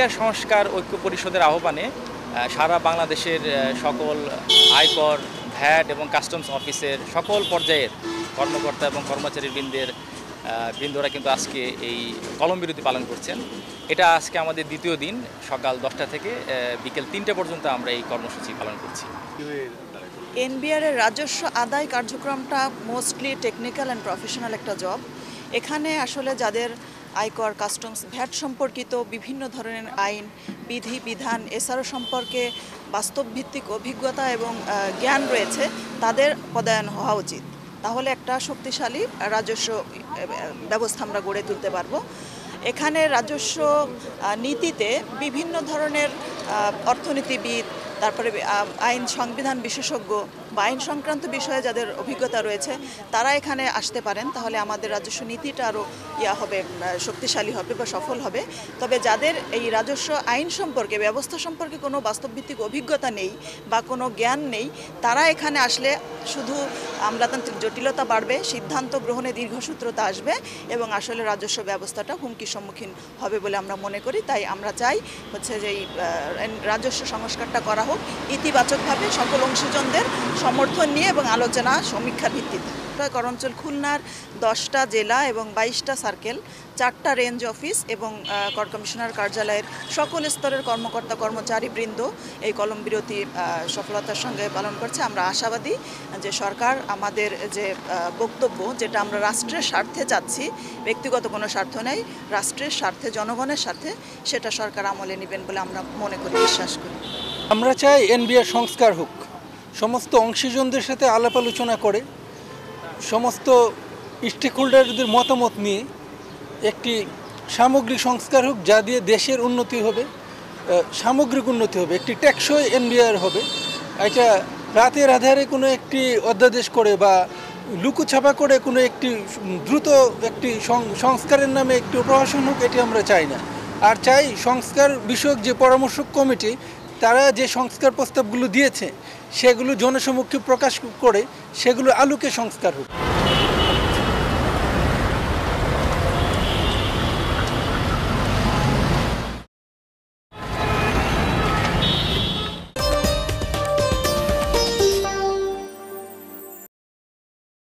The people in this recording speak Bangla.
এনবিআর সংস্কার ঐক্য পরিষদের আহ্বানে সারা বাংলাদেশের সকল আয়কর, ভ্যাট এবং কাস্টমস অফিসের সকল পর্যায়ের কর্মকর্তা এবং বৃন্দরা কিন্তু আজকে এই কলম বিরতি পালন করছেন। এটা আজকে আমাদের দ্বিতীয় দিন, সকাল 10টা থেকে বিকেল 3টে পর্যন্ত আমরা এই কর্মসূচি পালন করছি। এনবিআর এর রাজস্ব আদায় কার্যক্রমটা মোস্টলি টেকনিক্যাল অ্যান্ড প্রফেশনাল একটা জব। এখানে আসলে যাদের আয়কর, কাস্টমস, ভ্যাট সম্পর্কিত বিভিন্ন ধরনের আইন, বিধি বিধান এছাড়াও সম্পর্কে বাস্তবভিত্তিক অভিজ্ঞতা এবং জ্ঞান রয়েছে, তাদের পদায়ন হওয়া উচিত। তাহলে একটা শক্তিশালী রাজস্ব ব্যবস্থা আমরা গড়ে তুলতে পারবো। এখানে রাজস্ব নীতিতে বিভিন্ন ধরনের অর্থনীতিবিদ, তারপরে আইন সংবিধান বিশেষজ্ঞ বা আইন সংক্রান্ত বিষয়ে যাদের অভিজ্ঞতা রয়েছে তারা এখানে আসতে পারেন। তাহলে আমাদের রাজস্ব নীতিটা আরও হবে, শক্তিশালী হবে বা সফল হবে। তবে যাদের এই রাজস্ব আইন সম্পর্কে, ব্যবস্থা সম্পর্কে কোনো বাস্তবভিত্তিক অভিজ্ঞতা নেই বা কোনো জ্ঞান নেই, তারা এখানে আসলে শুধু আমলাতান্ত্রিক জটিলতা বাড়বে, সিদ্ধান্ত গ্রহণে দীর্ঘসূত্রতা আসবে এবং আসলে রাজস্ব ব্যবস্থাটা হুমকির সম্মুখীন হবে বলে আমরা মনে করি। তাই আমরা চাই যে এই রাজস্ব সংস্কারটা করা হোক ইতিবাচকভাবে, সকল অংশীজনদের সমর্থন নিয়ে এবং আলোচনা সমীক্ষার ভিত্তিতে। কর অঞ্চল খুলনার 10টা জেলা এবং 22টা সার্কেল, 4টা রেঞ্জ অফিস এবং কর কমিশনার কার্যালয়ের সকল স্তরের কর্মকর্তা কর্মচারীবৃন্দ এই কলম বিরতি সফলতার সঙ্গে পালন করছে। আমরা আশাবাদী যে সরকার আমাদের যে বক্তব্য, যেটা আমরা রাষ্ট্রের স্বার্থে চাচ্ছি, ব্যক্তিগত কোনো স্বার্থ নেই, রাষ্ট্রের স্বার্থে, জনগণের স্বার্থে, সেটা সরকার আমলে নেবেন বলে আমরা মনে করি, বিশ্বাস করি। আমরা চাই এনবিআর সংস্কার হোক, সমস্ত অংশীজনদের সাথে আলাপ আলোচনা করে, সমস্ত স্টেক হোল্ডারদের মতামত নিয়ে একটি সামগ্রিক সংস্কার হোক, যা দিয়ে দেশের উন্নতি হবে, সামগ্রিক উন্নতি হবে, একটি টেকসই এনবিআর হবে। এটা রাতের আধারে কোনো একটি অধ্যাদেশ করে বা লুকোছাপা করে কোনো একটি দ্রুত একটি সংস্কারের নামে একটি প্রশাসন হোক, এটি আমরা চাই না। আর চাই সংস্কার বিষয়ক যে পরামর্শক কমিটি, তারা যে সংস্কার প্রস্তাবগুলো দিয়েছে সেগুলো জনসমক্ষে প্রকাশ করে সেগুলো আলোকে সংস্কার হোক।